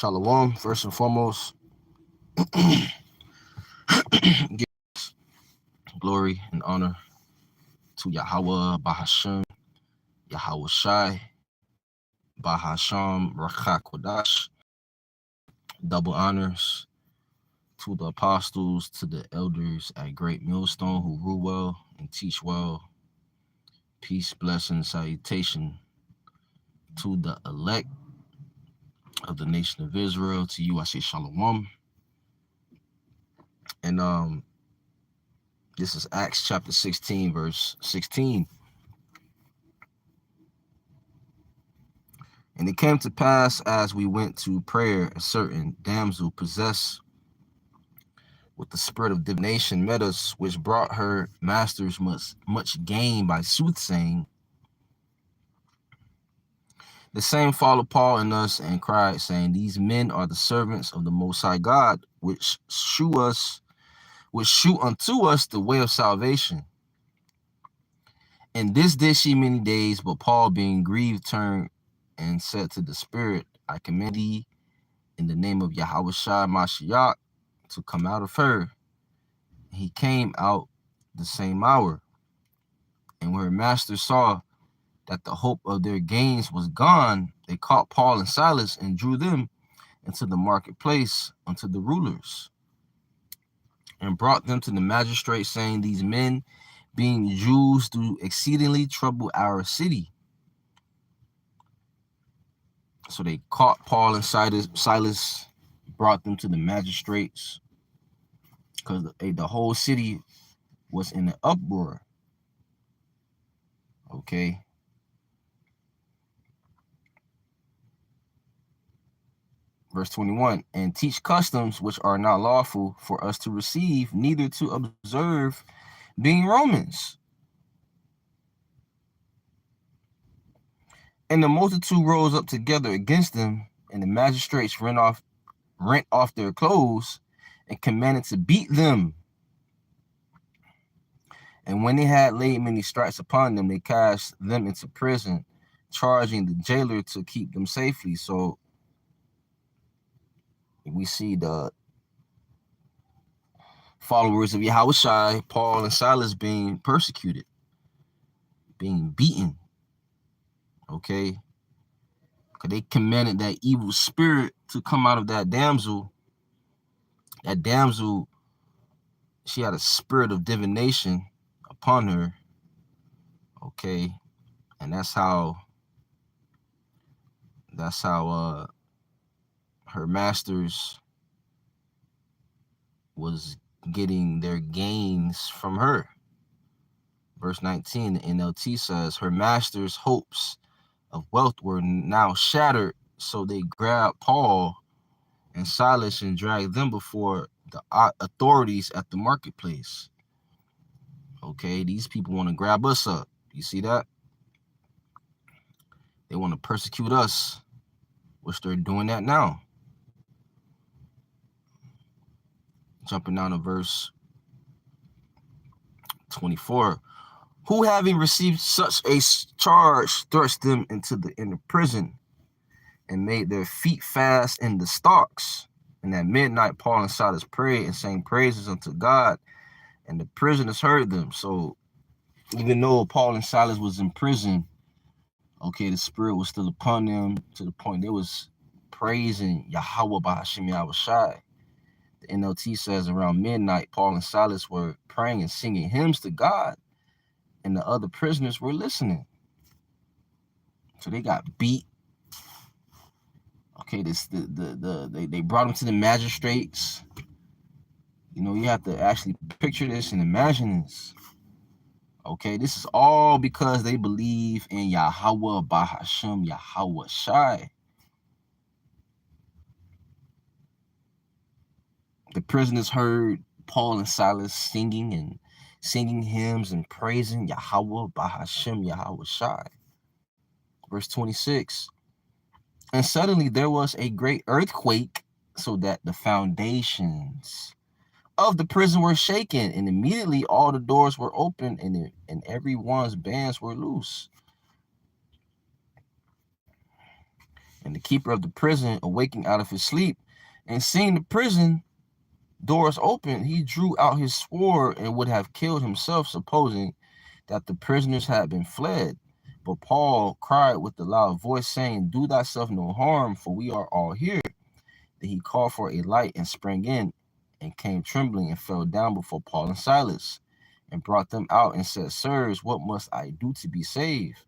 Shalom, first and foremost, give glory and honor to Yahweh Bahashem, Yahweh Shai, Bahasham Rachakodash. Double honors to the apostles, to the elders at Great Millstone who rule well and teach well. Peace, blessing, salutation to the elect of the nation of Israel. To you, I say Shalom. And this is Acts chapter 16, verse 16. And it came to pass as we went to prayer, a certain damsel possessed with the spirit of divination met us, which brought her masters much gain by soothsaying. The same followed Paul and us and cried, saying, These men are the servants of the Most High God, which shew unto us the way of salvation. And this did she many days, but Paul, being grieved, turned and said to the spirit, I command thee in the name of Yahweh Shai Mashiach to come out of her. And he came out the same hour. And when her master saw that the hope of their gains was gone, they caught Paul and Silas and drew them into the marketplace unto the rulers, and brought them to the magistrates, saying, These men, being Jews, do exceedingly trouble our city. So they caught Paul and Silas, brought them to the magistrates, because the whole city was in an uproar. Okay. Verse 21, and teach customs which are not lawful for us to receive, neither to observe, being Romans. And the multitude rose up together against them, and the magistrates rent off their clothes and commanded to beat them. And when they had laid many stripes upon them, they cast them into prison, charging the jailer to keep them safely. So we see the followers of Yahweh Shai, Paul and Silas, being persecuted, being beaten. Okay, because they commanded that evil spirit to come out of that damsel. That damsel, she had a spirit of divination upon her. Okay, and that's how her masters was getting their gains from her. Verse 19, the NLT says, her masters' hopes of wealth were now shattered, so they grabbed Paul and Silas and dragged them before the authorities at the marketplace. Okay, these people want to grab us up. You see that? They want to persecute us, which they're doing that now. Jumping down to verse 24. Who, having received such a charge, thrust them into the inner prison and made their feet fast in the stocks. And at midnight, Paul and Silas prayed and sang praises unto God, and the prisoners heard them. So even though Paul and Silas was in prison, okay, the spirit was still upon them to the point they was praising Yahweh Bahashem Yahweh Shai. The NLT says around midnight, Paul and Silas were praying and singing hymns to God, and the other prisoners were listening. So they got beat. Okay, they brought them to the magistrates. You know, you have to actually picture this and imagine this. Okay, this is all because they believe in Yahweh Bahashem Yahweh Shai. The prisoners heard Paul and Silas singing hymns and praising Yahweh Bahashem Yahweh Shai. Verse 26. And suddenly there was a great earthquake, so that the foundations of the prison were shaken, and immediately all the doors were open, and everyone's bands were loose. And And the keeper of the prison, awaking out of his sleep, and seeing the prison doors open, he drew out his sword and would have killed himself, supposing that the prisoners had been fled. But Paul cried with a loud voice, saying, Do thyself no harm, for we are all here. Then he called for a light and sprang in, and came trembling and fell down before Paul and Silas, and brought them out and said, Sirs, what must I do to be saved?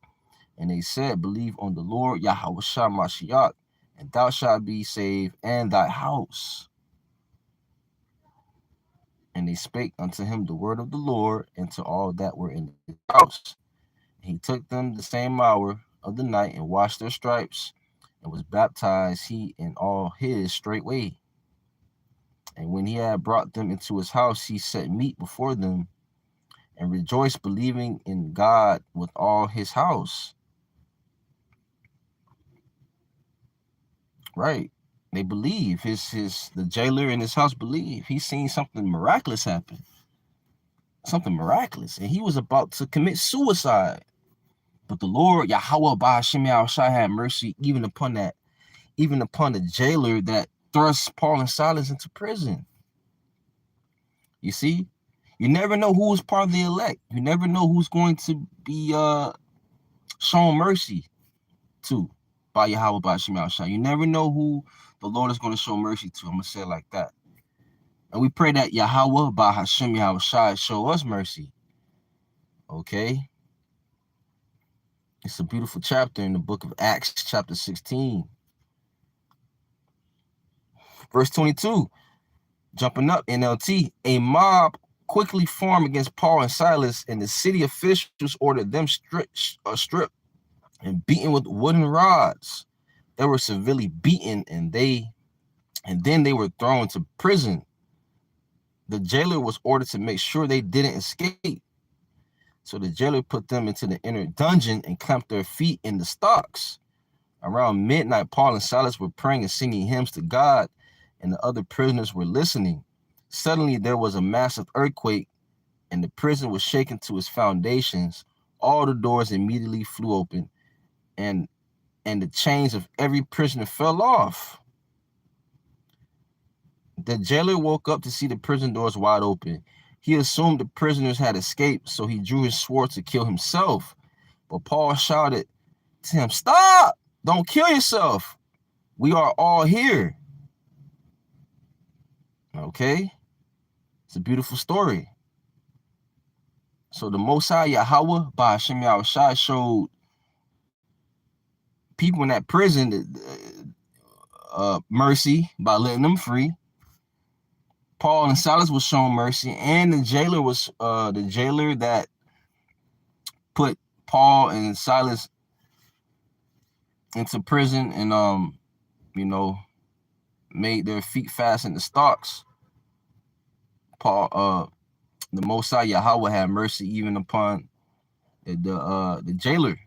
And they said, Believe on the Lord Yahushua Mashiach, and thou shalt be saved, and thy house. And they spake unto him the word of the Lord, and to all that were in his house. And he took them the same hour of the night, and washed their stripes, and was baptized, he and all his straightway. And when he had brought them into his house, he set meat before them, and rejoiced, believing in God with all his house. Right. They believe. The jailer in his house believe. He's seen something miraculous happen. Something miraculous. And he was about to commit suicide. But the Lord, Yahweh Ba'ashem Yahushua, had mercy even upon the jailer that thrust Paul and Silas into prison. You see? You never know who is part of the elect. You never know who's going to be shown mercy to by Yahweh Ba'ashem Yahushua. You never know who the Lord is going to show mercy to. I'm going to say it like that. And we pray that Yahweh Ba'ashem Yahushua show us mercy. Okay? It's a beautiful chapter in the book of Acts, chapter 16. Verse 22, jumping up, NLT, a mob quickly formed against Paul and Silas, and the city officials ordered them stripped and beaten with wooden rods. They were severely beaten, and then they were thrown to prison. The jailer was ordered to make sure they didn't escape. So the jailer put them into the inner dungeon and clamped their feet in the stocks. Around midnight, Paul and Silas were praying and singing hymns to God, and the other prisoners were listening. Suddenly there was a massive earthquake, and the prison was shaken to its foundations. All the doors immediately flew open, and the chains of every prisoner fell off. The jailer woke up to see the prison doors wide open. He assumed the prisoners had escaped, so he drew his sword to kill himself. But Paul shouted to him, Stop! Don't kill yourself. We are all here. Okay? It's a beautiful story. So the Most High Yahweh Ba'ashem Yahushua showed people in that prison mercy by letting them free. Paul and Silas was shown mercy, and the jailer was the jailer that put Paul and Silas into prison and made their feet fast in the stocks. Paul, the Most High Yahweh had mercy even upon the jailer.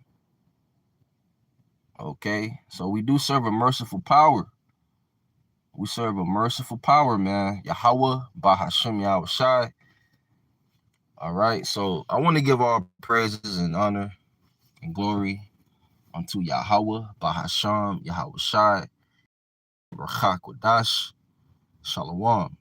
Okay, so we do serve a merciful power. We serve a merciful power, man. Yahweh Ba'ashem Yahushua. All right, so I want to give all praises and honor and glory unto Yahweh Ba'ashem Yahushua. Rachak Wadash. Shalom.